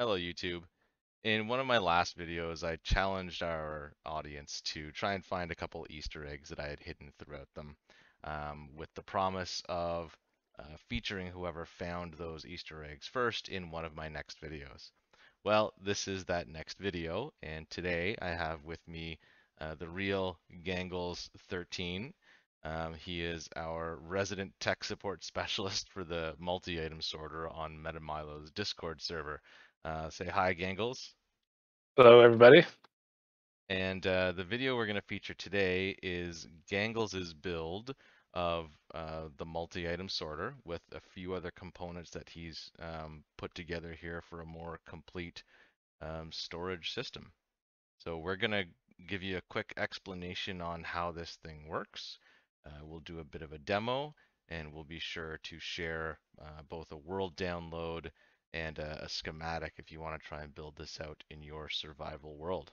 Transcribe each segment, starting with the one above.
Hello, YouTube. In one of my last videos, I challenged our audience to try and find a couple Easter eggs that I had hidden throughout them, with the promise of featuring whoever found those Easter eggs first in one of my next videos. Well, this is that next video, and today I have with me the real Gangles13. He is our resident tech support specialist for the multi-item sorter on MetaMilo's Discord server. Say hi, Gangles. Hello, everybody. And the video we're going to feature today is Gangles' build of the multi-item sorter with a few other components that he's put together here for a more complete storage system. So we're going to give you a quick explanation on how this thing works. We'll do a bit of a demo, and we'll be sure to share both a world download and a schematic if you want to try and build this out in your survival world.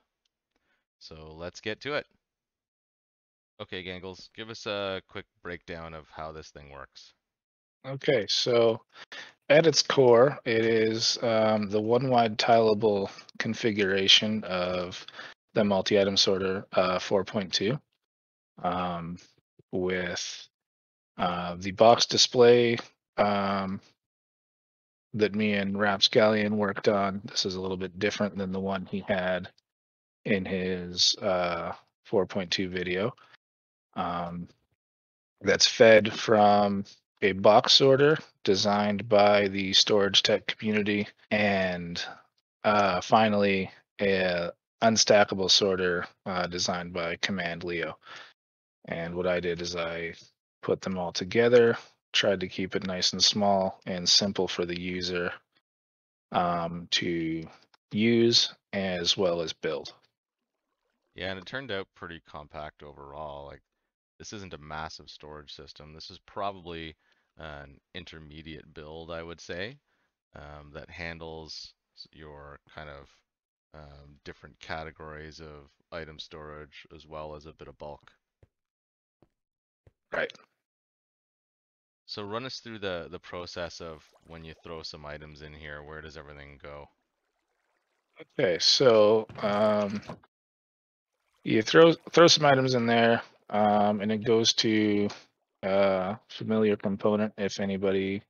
So let's get to it. Okay, Gangles, give us a quick breakdown of how this thing works. Okay, so at its core, it is the one-wide tileable configuration of the multi-item sorter 4.2 with the box display that me and Rapscallion worked on. This is a little bit different than the one he had in his 4.2 video. That's fed from a box sorter designed by the storage tech community, and finally a unstackable sorter designed by Command Leo. And what I did is I put them all together, tried to keep it nice and small and simple for the user to use as well as build. Yeah, and it turned out pretty compact overall. Like, this isn't a massive storage system. This is probably an intermediate build, I would say, that handles your kind of different categories of item storage as well as a bit of bulk. Right. So run us through the process of when you throw some items in here, where does everything go? Okay, so you throw some items in there, and it goes to familiar component if anybody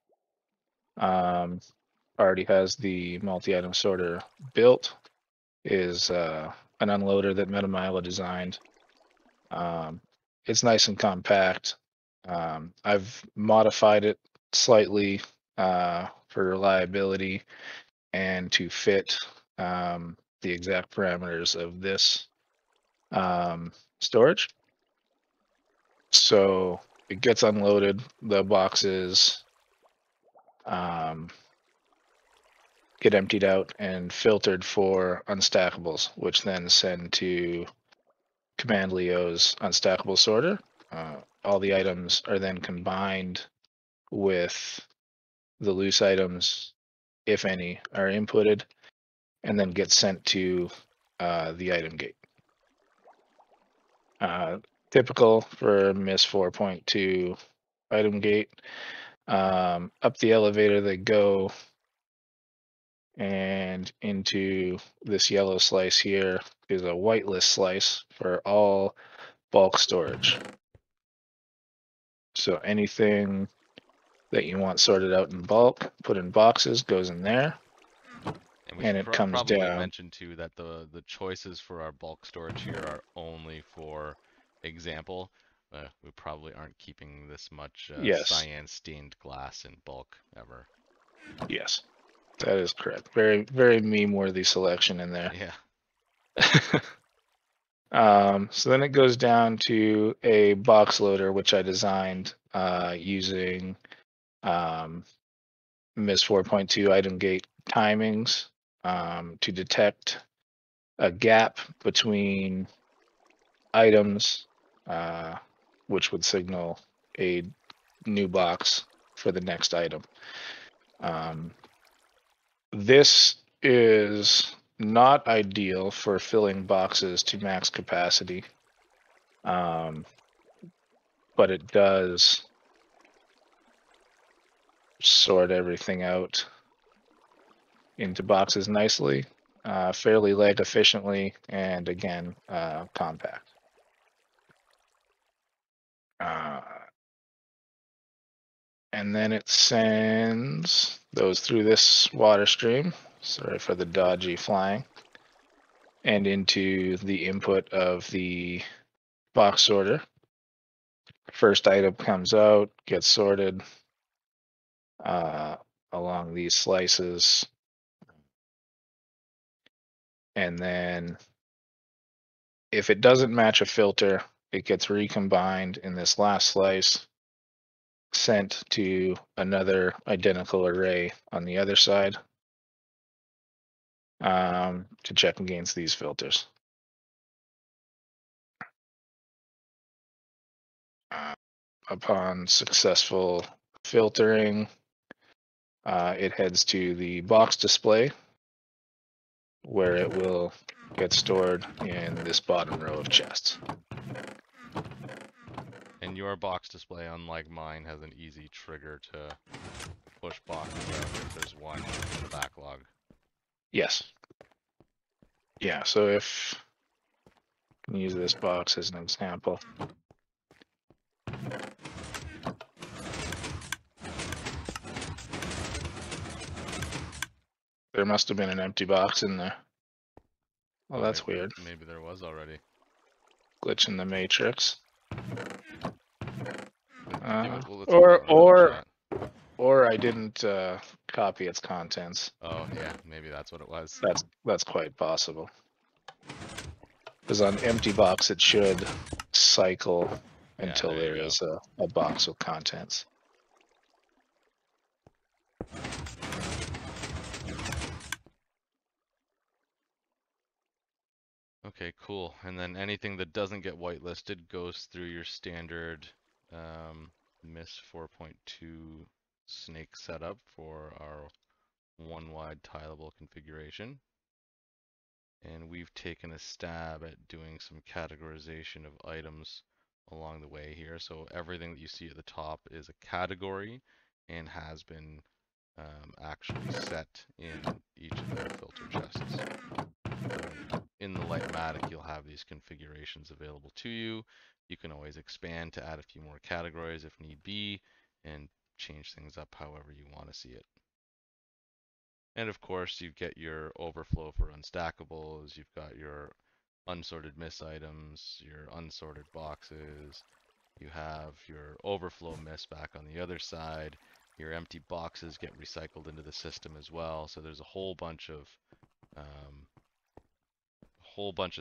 already has the multi-item sorter built, is an unloader that MetaMilo designed. It's nice and compact. I've modified it slightly for reliability and to fit the exact parameters of this storage. So it gets unloaded, the boxes get emptied out and filtered for unstackables, which then send to Command Leo's unstackable sorter. All the items are then combined with the loose items, if any, are inputted, and then get sent to the item gate. Typical for MIS 4.2 item gate. Up the elevator they go, and into this yellow slice here is a whitelist slice for all bulk storage. So anything that you want sorted out in bulk, put in boxes, goes in there, And we and should it comes probably down. mention too that the choices for our bulk storage here are only for example. We probably aren't keeping this much Yes, cyan stained glass in bulk ever. yes, that is correct. Very, very meme-worthy selection in there. Yeah. So then it goes down to a box loader, which I designed using MIS 4.2 item gate timings to detect a gap between items, which would signal a new box for the next item. This is not ideal for filling boxes to max capacity, but it does sort everything out into boxes nicely, fairly leg efficiently, and again, compact. And then it sends those through this water stream. Sorry for the dodgy flying. And into the input of the box sorter. First item comes out, gets sorted along these slices. And then if it doesn't match a filter, it gets recombined in this last slice, sent to another identical array on the other side to check against these filters. Upon successful filtering, it heads to the box display where it will get stored in this bottom row of chests. And your box display, unlike mine, has an easy trigger to push boxes out if there's one in the backlog. Yes. Yeah, so if I can use this box as an example. There must have been an empty box in there. Well, that's weird. Maybe there was already. Glitch in the matrix. Or I didn't copy its contents. Oh yeah, maybe that's what it was. That's quite possible. Because on empty box it should cycle until there is a box with contents. Okay, cool. And then anything that doesn't get whitelisted goes through your standard MIS 4.2 snake setup for our one wide tileable configuration. And we've taken a stab at doing some categorization of items along the way here. So everything that you see at the top is a category and has been actually set in each of the filter chests. So in the Lightmatic, you'll have these configurations available to you. You can always expand to add a few more categories if need be, and change things up however you want to see it. And of course, you get your overflow for unstackables, you've got your unsorted miss items, your unsorted boxes, you have your overflow miss back on the other side, your empty boxes get recycled into the system as well, so there's a whole bunch of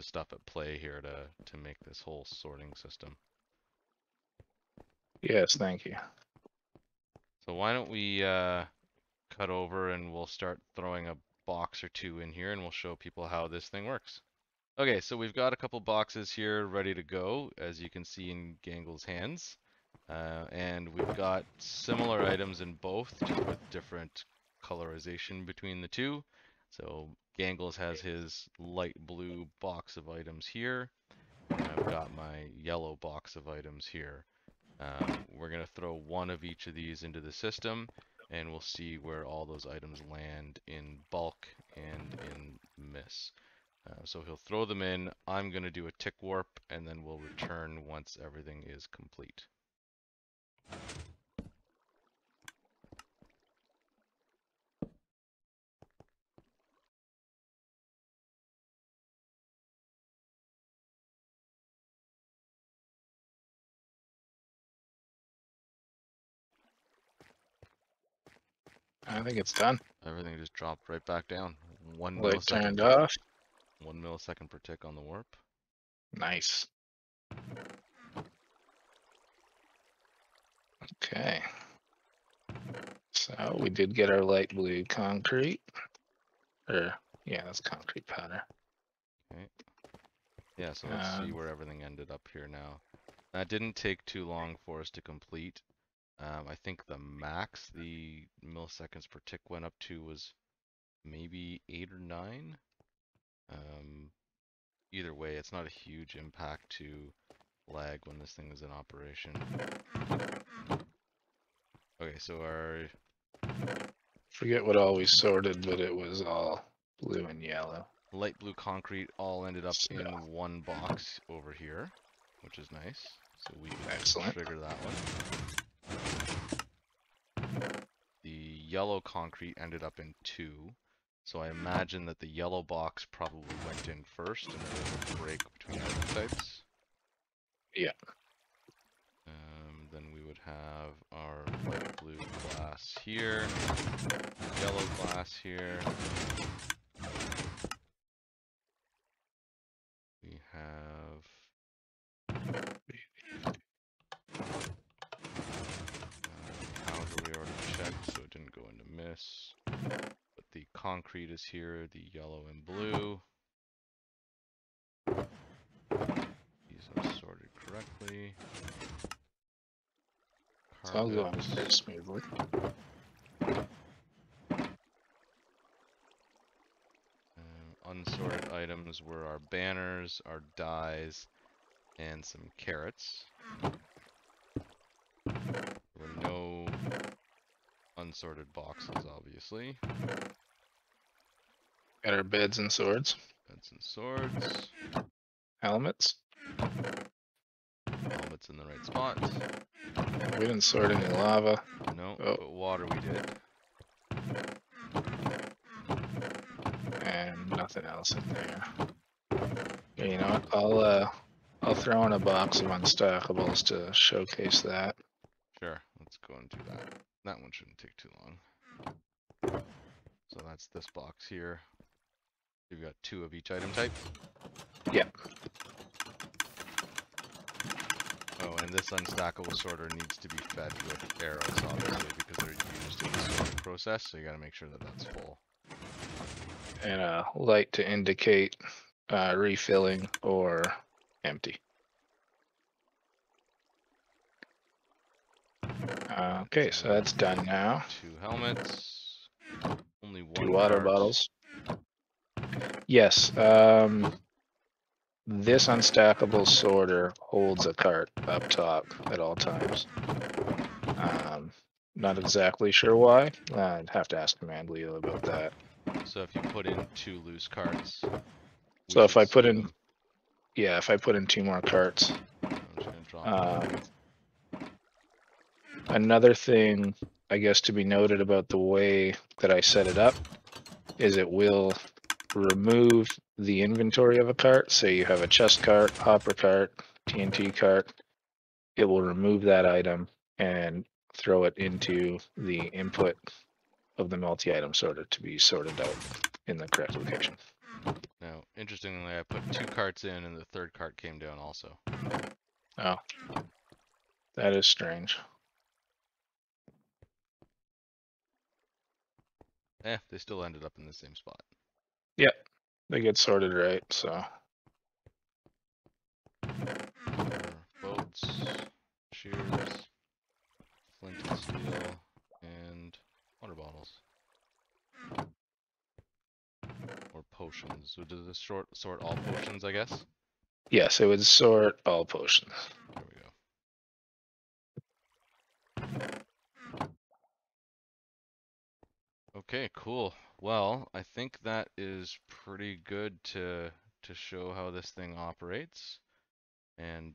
stuff at play here to make this whole sorting system. Yes, thank you. So why don't we cut over and we'll start throwing a box or two in here and we'll show people how this thing works. Okay, so we've got a couple boxes here ready to go, as you can see in Gangles' hands. And we've got similar items in both, just with different colorization between the two. So Gangles has his light blue box of items here, and I've got my yellow box of items here. We're going to throw one of each of these into the system, and we'll see where all those items land in bulk and in miss. So he'll throw them in, I'm going to do a tick warp, and then we'll return once everything is complete. I think it's done. Everything just dropped right back down. Light turned off. 1 millisecond per tick on the warp. Nice. Okay. So we did get our light blue concrete. Yeah, that's concrete powder. Okay. Yeah, so let's see where everything ended up here now. That didn't take too long for us to complete. I think the max the milliseconds per tick went up to was maybe 8 or 9. Either way, it's not a huge impact to lag when this thing is in operation. Okay, so our Forget what all we sorted, but it was all blue and yellow. Light blue concrete all ended up So, in one box over here, which is nice. So we can excellent. trigger that one. The yellow concrete ended up in two. So I imagine that the yellow box probably went in first and there was a break between item types. Yeah. Then we would have our light blue glass here, yellow glass here. We have however we already checked, so it didn't go into miss. But the concrete is here, the yellow and blue. These are sorted correctly. It's all going Carpets. pretty smoothly. Unsorted items were our banners, our dies, and some carrots. There were no unsorted boxes, obviously. Got our beds and swords. Beds and swords. Helmets. Helmets in the right spot. We didn't sort any lava. No, Oh. but water we did. And nothing else in there. Okay, you know what? I'll throw in a box of unstackables to showcase that. Sure, let's go and do that. That one shouldn't take too long. So that's this box here. We've got two of each item type. Yep. Oh, and this unstackable sorter needs to be fed with arrows, obviously, because they're used in the sorting process, so you gotta make sure that that's full. And a light to indicate refilling or empty. Okay, so that's done now. Two helmets. Only one Two water cart. bottles. Yes. This unstackable sorter holds a cart up top at all times. Not exactly sure why. I'd have to ask Command Leo about that. So if you put in two loose carts. So if I put in, them. yeah, if I put in two more carts. I'm just gonna drop them. Another thing, I guess, to be noted about the way that I set it up is it will remove the inventory of a cart. Say you have a chest cart, hopper cart, TNT cart. It will remove that item and throw it into the input of the multi-item sorter to be sorted out in the correct location. Now, interestingly, I put two carts in and the third cart came down also. Oh, that is strange. They still ended up in the same spot. Yep, they get sorted right, so. Boats, shears, flint and steel, and water bottles. Or potions. So does this sort all potions, I guess? Yes, it would sort all potions. There we go. Okay, cool. Well, I think that is pretty good to show how this thing operates. And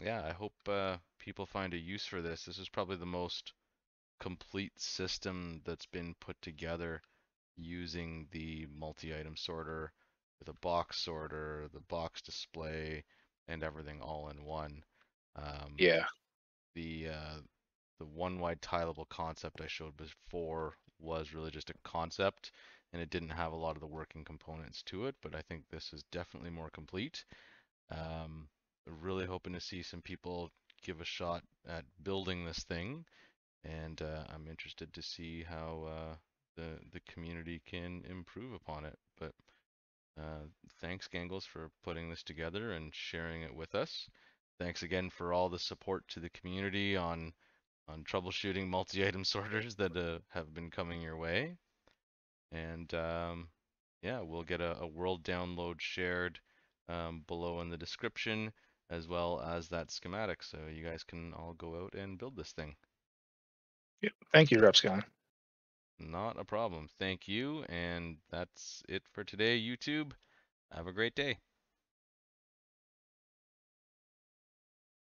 yeah, I hope people find a use for this. This is probably the most complete system that's been put together using the multi-item sorter, the box sorter, the box display, and everything all in one. Yeah. The one wide tileable concept I showed before was really just a concept, and it didn't have a lot of the working components to it. But I think this is definitely more complete. Really hoping to see some people give a shot at building this thing, and I'm interested to see how the community can improve upon it. But thanks, Gangles, for putting this together and sharing it with us. Thanks again for all the support to the community on troubleshooting multi-item sorters that have been coming your way. And yeah, we'll get a world download shared below in the description, as well as that schematic, so you guys can all go out and build this thing. Yep. Thank you, Repscon. Not a problem. Thank you. And that's it for today, YouTube. Have a great day.